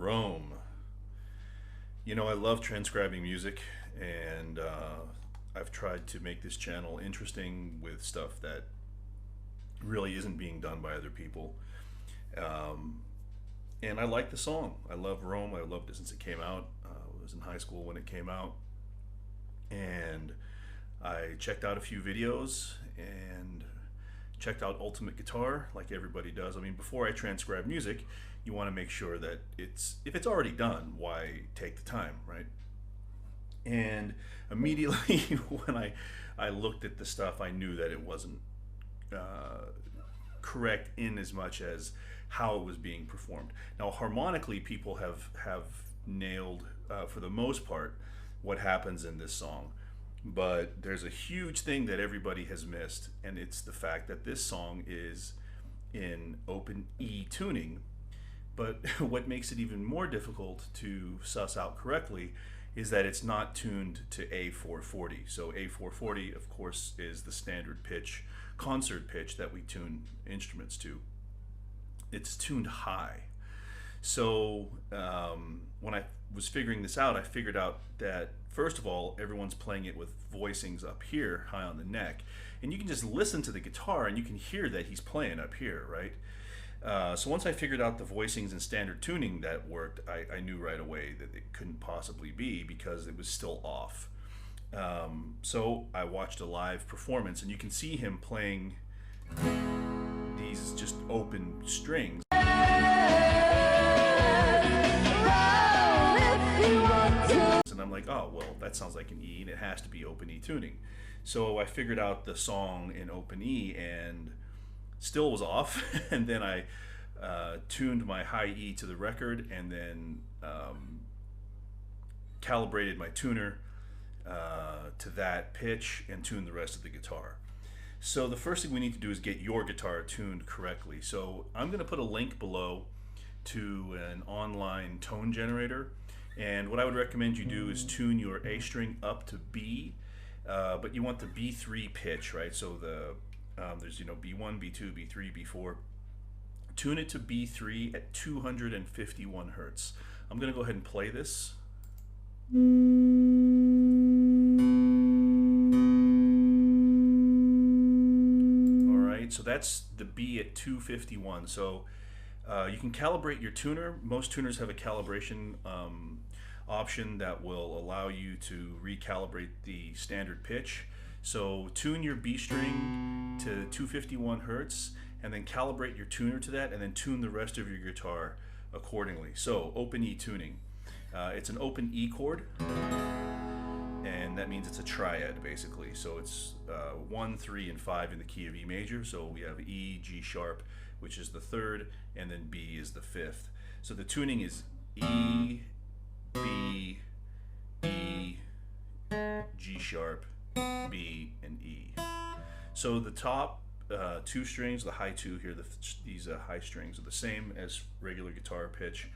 Rome. You know, I love transcribing music, and I've tried to make this channel interesting with stuff that really isn't being done by other people. Um, and I like the song. I love Rome. I loved it since it came out. I was in high school when it came out, and I checked out a few videos and checked out Ultimate Guitar like everybody does. I mean, before I transcribe music, you want to make sure that if it's already done, why take the time, right? And immediately when I looked at the stuff, I knew that it wasn't uh, correct in as much as how it was being performed. Now, harmonically, people have nailed for the most part what happens in this song, but there's a huge thing that everybody has missed, and it's the fact that this song is in open E tuning. But what makes it even more difficult to suss out correctly is that it's not tuned to A440. So A440, of course, is the standard pitch, concert pitch that we tune instruments to. It's tuned high. So when I was figuring this out, I figured out that first of all, everyone's playing it with voicings up here, high on the neck, and you can just listen to the guitar and you can hear that he's playing up here, right? So once I figured out the voicings and standard tuning that worked, I knew right away that it couldn't possibly be because it was still off. So I watched a live performance, and you can see him playing these just open strings. And I'm like, oh, well, that sounds like an E, and it has to be open E tuning. So I figured out the song in open E, and still was off. And then I tuned my high E to the record, and then calibrated my tuner to that pitch and tuned the rest of the guitar. So the first thing we need to do is get your guitar tuned correctly. So I'm going to put a link below to an online tone generator, and what I would recommend you do is tune your A string up to B, but you want the B3 pitch, right? So there's B1, B2, B3, B4. Tune it to B3 at 251 hertz. I'm going to go ahead and play this. All right, so that's the B at 251. So you can calibrate your tuner. Most tuners have a calibration option that will allow you to recalibrate the standard pitch. So tune your B string to 251 hertz, and then calibrate your tuner to that, and then tune the rest of your guitar accordingly. So open E tuning. It's an open E chord, and that means it's a triad basically. So it's 1, 3, and 5 in the key of E major. So we have E, G sharp, which is the third, and then B is the fifth. So the tuning is E, B, E, G sharp, B, and E. So the top two strings, the high two here, these high strings are the same as regular guitar pitch,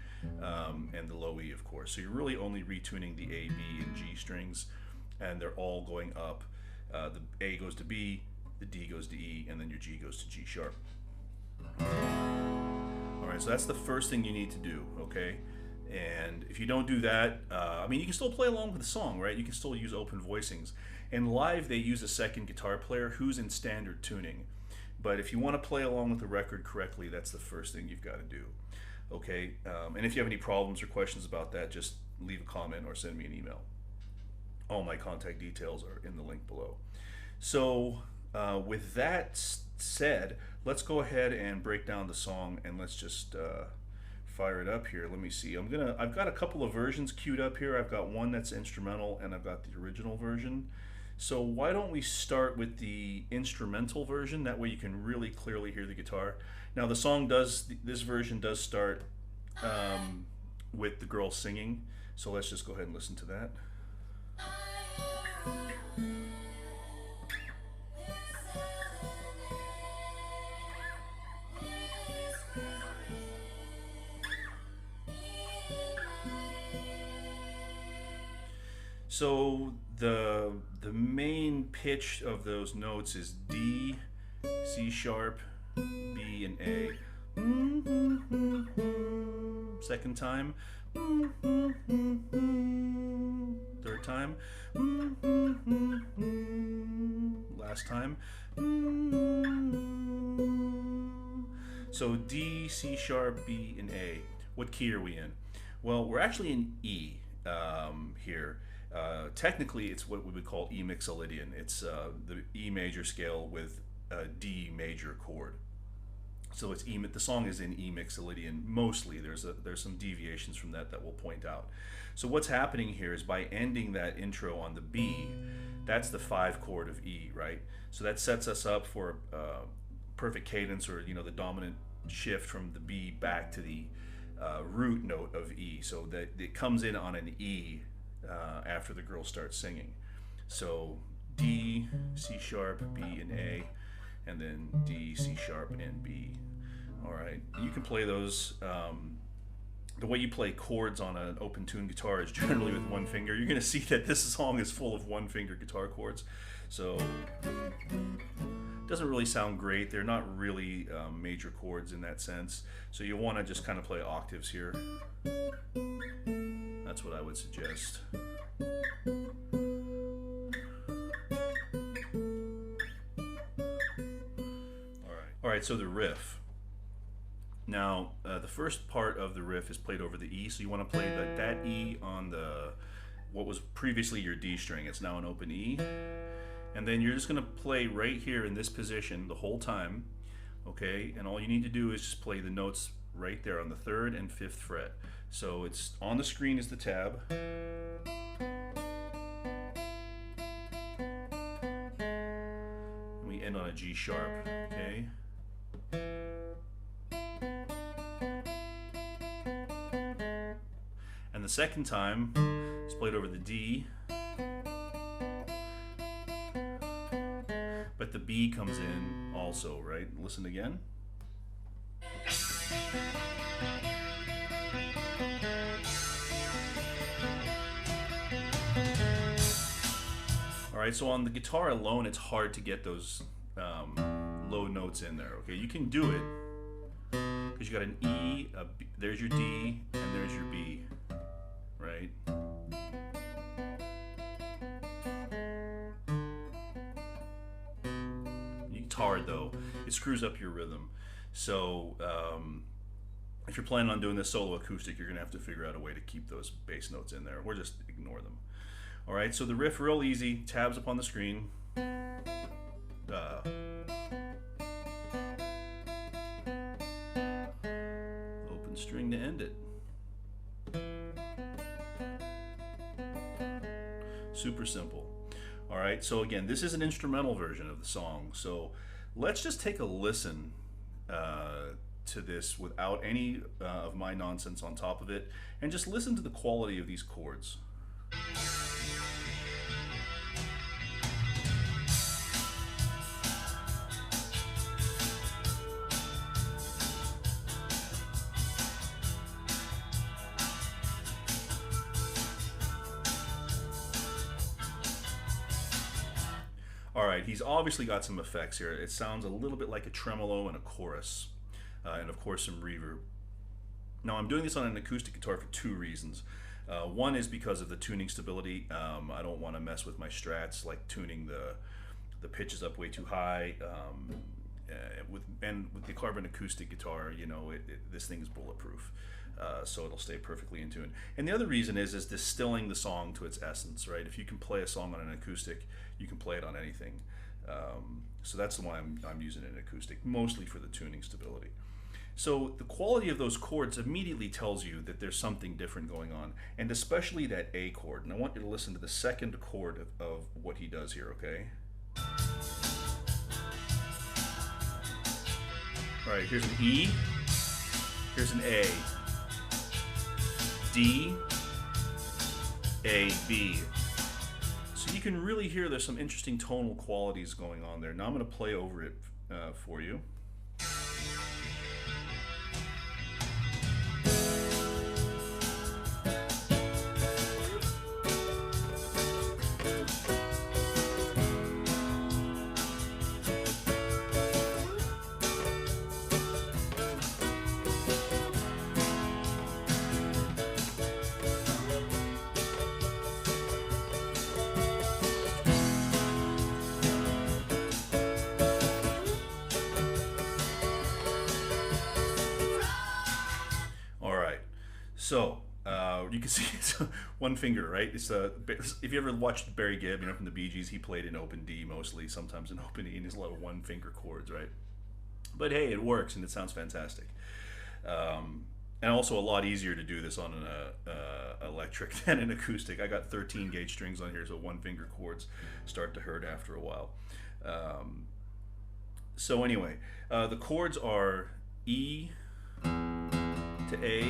and the low E, of course. So you're really only retuning the A, B, and G strings, and they're all going up. The A goes to B, the D goes to E, and then your G goes to G sharp. All right, so that's the first thing you need to do, okay? And if you don't do that, I mean, you can still play along with the song, right? You can still use open voicings. And live, they use a second guitar player who's in standard tuning. But if you want to play along with the record correctly, that's the first thing you've got to do, okay? And if you have any problems or questions about that, just leave a comment or send me an email. All my contact details are in the link below. So with that said, let's go ahead and break down the song, and let's just fire it up here. Let me see. I've got a couple of versions queued up here. I've got one that's instrumental, and I've got the original version. So why don't we start with the instrumental version? That way you can really clearly hear the guitar. Now the song this version does start with the girl singing. So let's just go ahead and listen to that. So the main pitch of those notes is D, C sharp, B, and A. Second time. Third time. Last time. So D, C sharp, B, and A. What key are we in? Well, we're actually in E here. Technically, it's what we would call E mixolydian. It's the E major scale with a D major chord. So it's E. The song is in E mixolydian mostly. There's some deviations from that we'll point out. So what's happening here is by ending that intro on the B, that's the 5 chord of E, right? So that sets us up for perfect cadence, or the dominant shift from the B back to the root note of E. So that it comes in on an E after the girl starts singing. So D, C sharp, B, and A, and then D, C sharp, and B. All right, you can play those. The way you play chords on an open tune guitar is generally with one finger. You're going to see that this song is full of one finger guitar chords. So it doesn't really sound great. They're not really major chords in that sense. So you want to just kind of play octaves here. That's what I would suggest. All right, so the riff. Now, the first part of the riff is played over the E, so you want to play that E on what was previously your D string. It's now an open E. And then you're just going to play right here in this position the whole time, okay? And all you need to do is just play the notes right there on the 3rd and 5th fret. So it's on the screen is the tab. And we end on a G sharp, okay? And the second time is played over the D, but the B comes in also, right? Listen again. All right, so on the guitar alone, it's hard to get those low notes in there, okay? You can do it because you got an E, a B, there's your D, and there's your B, right? It's hard though. It screws up your rhythm. So if you're planning on doing this solo acoustic, you're gonna have to figure out a way to keep those bass notes in there, or just ignore them. All right, so the riff, real easy. Tabs up on the screen. Open string to end it. Super simple. All right, so again, this is an instrumental version of the song. So let's just take a listen to this without any of my nonsense on top of it, and just listen to the quality of these chords. Alright, he's obviously got some effects here. It sounds a little bit like a tremolo and a chorus, and of course some reverb. Now I'm doing this on an acoustic guitar for 2 reasons. One is because of the tuning stability. I don't want to mess with my strats, like tuning the pitches up way too high. With the carbon acoustic guitar, you know, this thing is bulletproof. So it'll stay perfectly in tune. And the other reason is distilling the song to its essence, right? If you can play a song on an acoustic, you can play it on anything. So that's why I'm using an acoustic, mostly for the tuning stability. So the quality of those chords immediately tells you that there's something different going on, and especially that A chord. And I want you to listen to the second chord of what he does here, okay? All right, here's an E, here's an A, D, A, B. So you can really hear there's some interesting tonal qualities going on there. Now I'm going to play over it for you. So you can see it's one finger, right? It's if you ever watched Barry Gibb, from the Bee Gees, he played in open D mostly, sometimes in open E, and his little one finger chords, right? But hey, it works and it sounds fantastic. And also a lot easier to do this on an electric than an acoustic. I got 13 gauge strings on here, so one finger chords start to hurt after a while. So anyway, the chords are E to A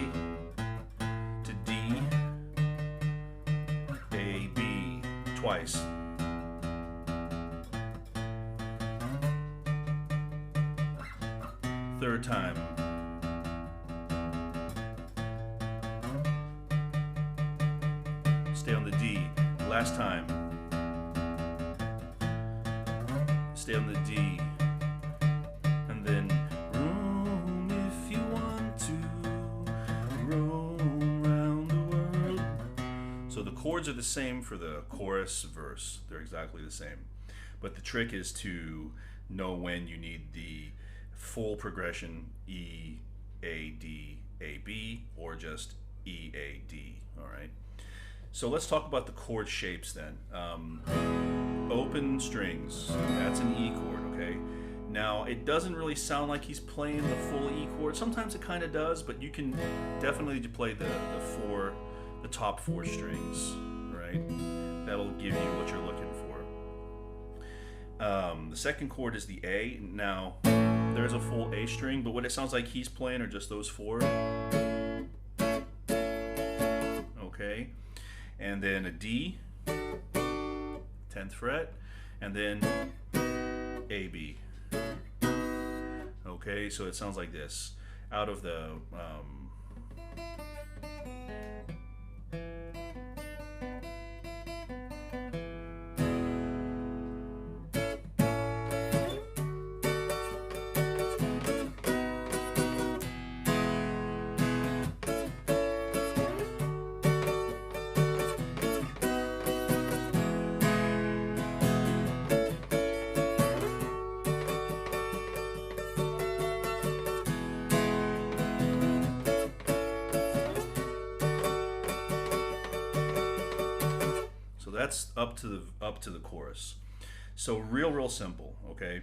to D, A, B, twice. Third time. Stay on the D. Last time. Stay on the D. And then roam if you want to. Roam around the world. So the chords are the same for the chorus, verse. They're exactly the same. But the trick is to know when you need the full progression E, A, D, A, B, or just E, A, D. All right. So let's talk about the chord shapes then. Open strings, that's an E chord, okay? Now, it doesn't really sound like he's playing the full E chord. Sometimes it kind of does, but you can definitely play the top four strings, right? That'll give you what you're looking for. The second chord is the A. Now, there's a full A string, but what it sounds like he's playing are just those four. Okay. And then a D, 10th fret, and then A, B. Okay, so it sounds like this. Out of the that's up to the chorus. So real simple, okay?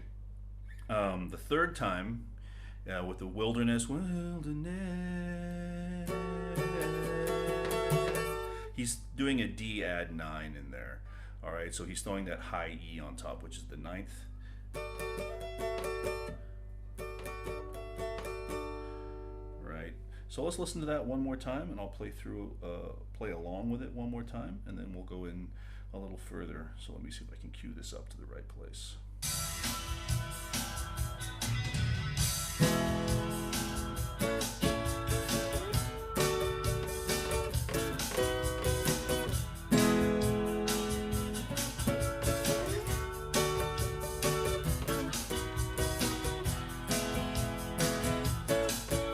The third time with the wilderness, he's doing a D add 9 in there. All right, so he's throwing that high E on top, which is the 9th. Right. So let's listen to that one more time, and I'll play along with it one more time, and then we'll go in a little further. So let me see if I can cue this up to the right place.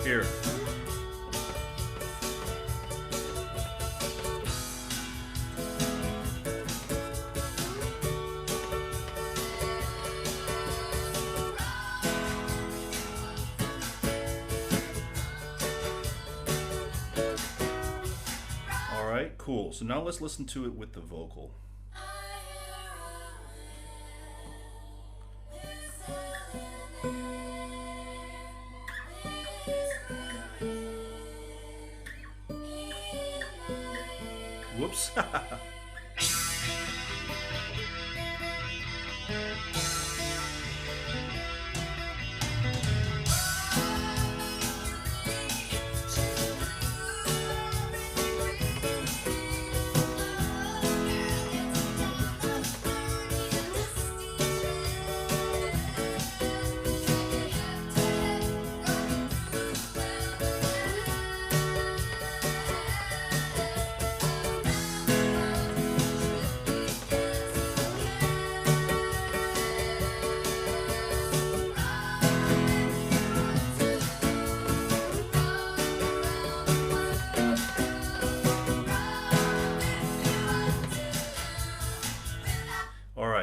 Here. Cool. So now let's listen to it with the vocal. Whoops.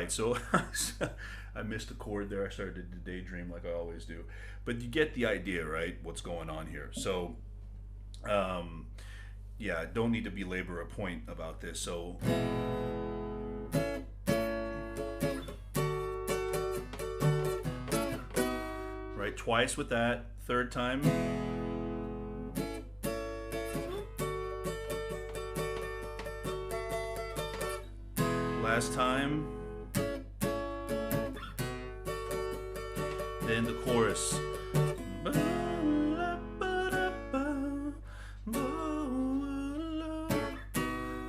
So I missed a chord there. I started to daydream like I always do. But you get the idea, right? What's going on here. So yeah, don't need to belabor a point about this. So, right, twice with that, third time. Last time. Then the chorus.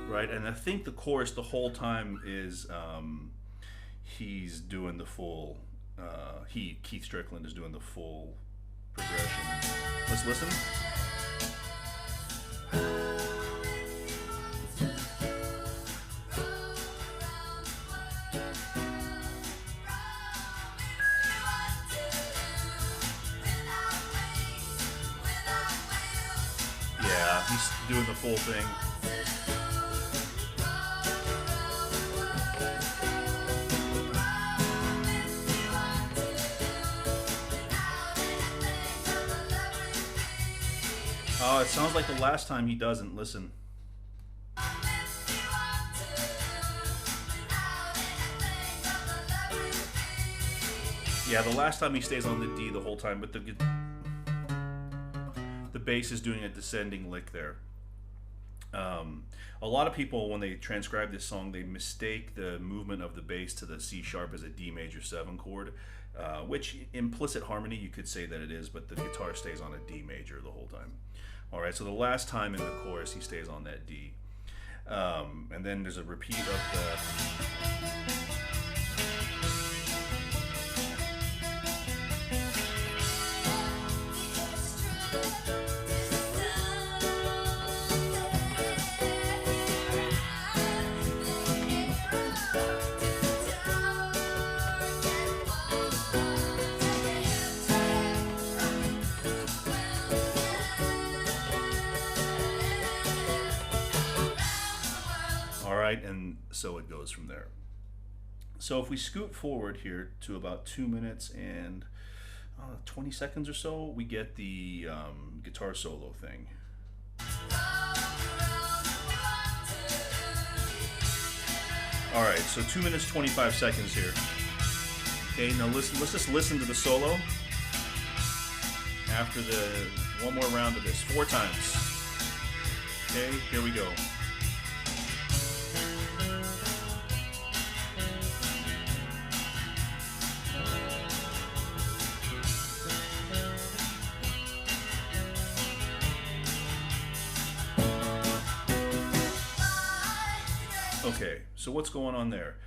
Right, and I think the chorus the whole time is he's doing the full. Keith Strickland is doing the full progression. Let's listen. Yeah, he's doing the full thing. Oh, it sounds like the last time he doesn't. Listen. Yeah, the last time he stays on the D the whole time, but the bass is doing a descending lick there. A lot of people, when they transcribe this song, they mistake the movement of the bass to the C sharp as a D major 7 chord, which implicit harmony you could say that it is, but the guitar stays on a D major the whole time. All right, so the last time in the chorus he stays on that D, and then there's a repeat of the. And so it goes from there. So if we scoot forward here to about 2 minutes and 20 seconds or so, we get the guitar solo thing. All right, so 2 minutes 25 seconds here. Okay, now listen. Let's just listen to the solo after the one more round of this, 4 times. Okay, here we go. Okay, so what's going on there?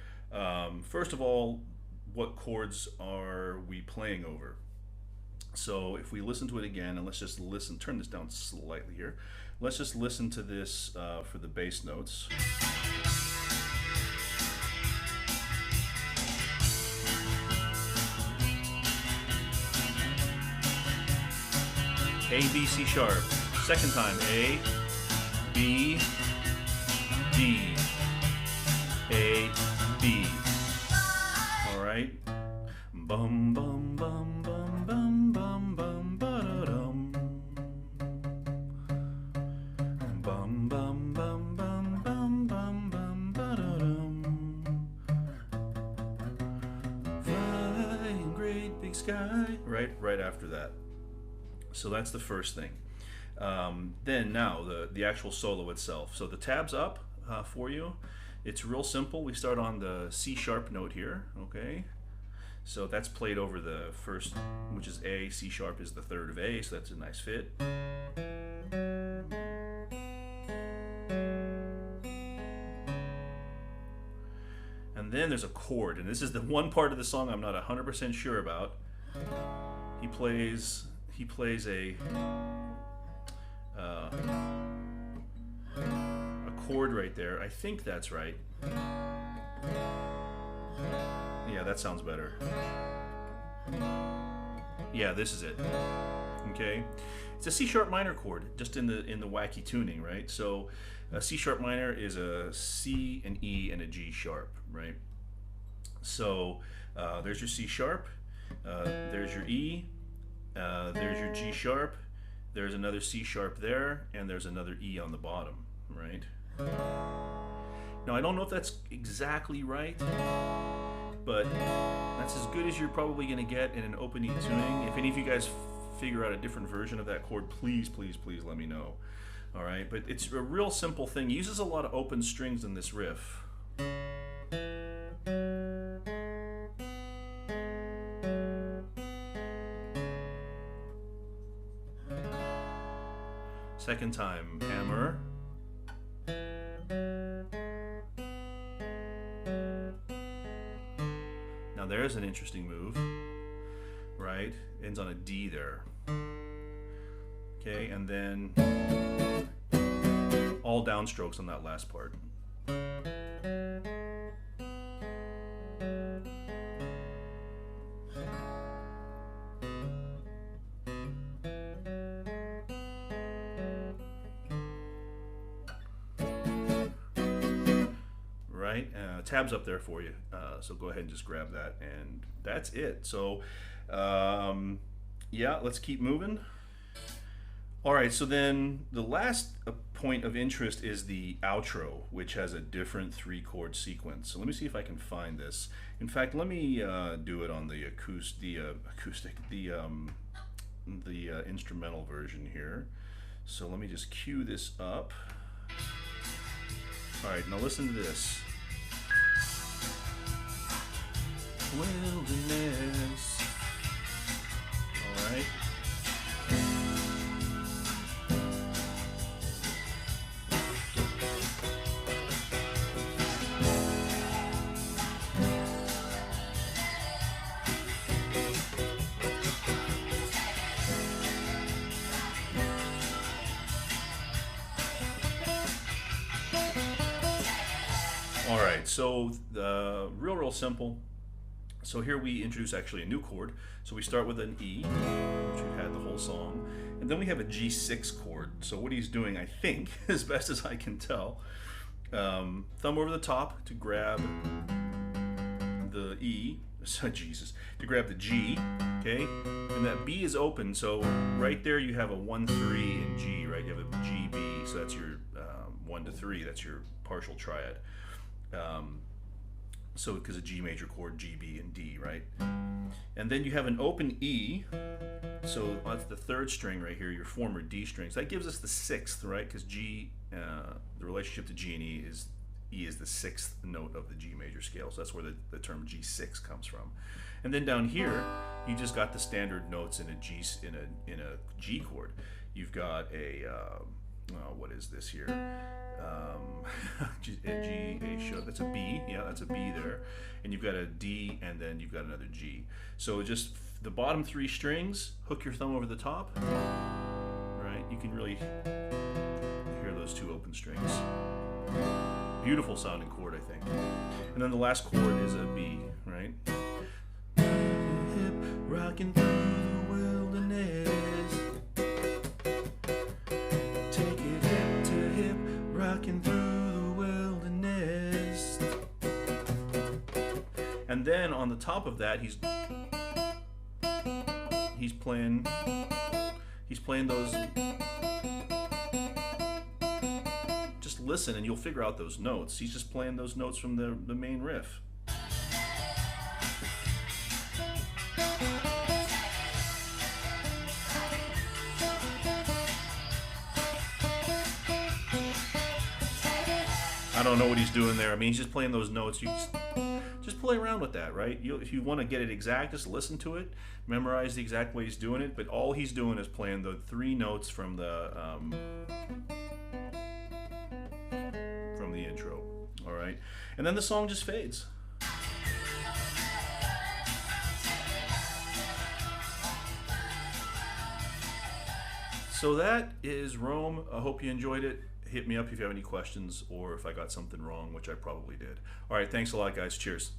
First of all, what chords are we playing over? So if we listen to it again, and let's just listen, turn this down slightly here. Let's just listen to this for the bass notes. A, B, C sharp. Second time, A, B, D, A, B. All right. Bum bum bum bum bum bum bum ba-da-dum. Bum bum bum bum bum bum bum ba-da-dum. Flying great big sky. Right after that. So that's the first thing. Then now the actual solo itself. So the tab's up for you. It's real simple. We start on the C sharp note here, okay? So that's played over the first, which is A. C sharp is the third of A, so that's a nice fit. And then there's a chord, and this is the one part of the song I'm not 100% sure about. He plays a chord right there. I think that's right. Yeah, that sounds better. Yeah, this is it. Okay, it's a C sharp minor chord, just in the wacky tuning, right? So a C sharp minor is a C, an E, and a G sharp, right? So there's your C sharp, there's your E, there's your G sharp, there's another C sharp there, and there's another E on the bottom, right? Now I don't know if that's exactly right, but that's as good as you're probably going to get in an open E tuning. If any of you guys figure out a different version of that chord, please, please, please let me know. All right, but it's a real simple thing. It uses a lot of open strings in this riff. Second time, hammer. Now there's an interesting move, right? Ends on a D there. Okay, and then all downstrokes on that last part. Right? Tabs up there for you, so go ahead and just grab that, and that's it. So yeah, let's keep moving. All right, so then the last point of interest is the outro, which has a different 3-chord sequence. So let me see if I can find this. In fact, let me do it on the instrumental version here. So let me just cue this up. All right, now listen to this. Wilderness. All right. All right, so real simple. So here we introduce actually a new chord. So we start with an E, which we had the whole song, and then we have a G6 chord. So what he's doing, I think, as best as I can tell, thumb over the top to grab the E, Jesus, to grab the G, okay? And that B is open, so right there you have a 1-3 in G, right? You have a G, B, so that's your 1 to 3, that's your partial triad. So because a G major chord, G, B, and D, right? And then you have an open E, so that's the 3rd string right here, your former D strings. That gives us the 6th, right? Because G, the relationship to G and E is the 6th note of the G major scale, so that's where the term G6 comes from. And then down here, you just got the standard notes in a G chord. You've got a what is this here? That's a B, yeah, that's a B there. And you've got a D, and then you've got another G. So just the bottom 3 strings, hook your thumb over the top, right? You can really hear those 2 open strings. Beautiful sounding chord, I think. And then the last chord is a B, right? Rocking through the wilderness. Take it hip to hip, rocking through the wilderness. And then on the top of that, he's playing those. Just listen and you'll figure out those notes. He's just playing those notes from the main riff. I don't know what he's doing there. I mean, he's just playing those notes. You just play around with that, right? If you want to get it exact, just listen to it, memorize the exact way he's doing it. But all he's doing is playing the 3 notes from the intro. All right, and then the song just fades. So that is Rome. I hope you enjoyed it. Hit me up if you have any questions or if I got something wrong, which I probably did. All right, thanks a lot, guys. Cheers.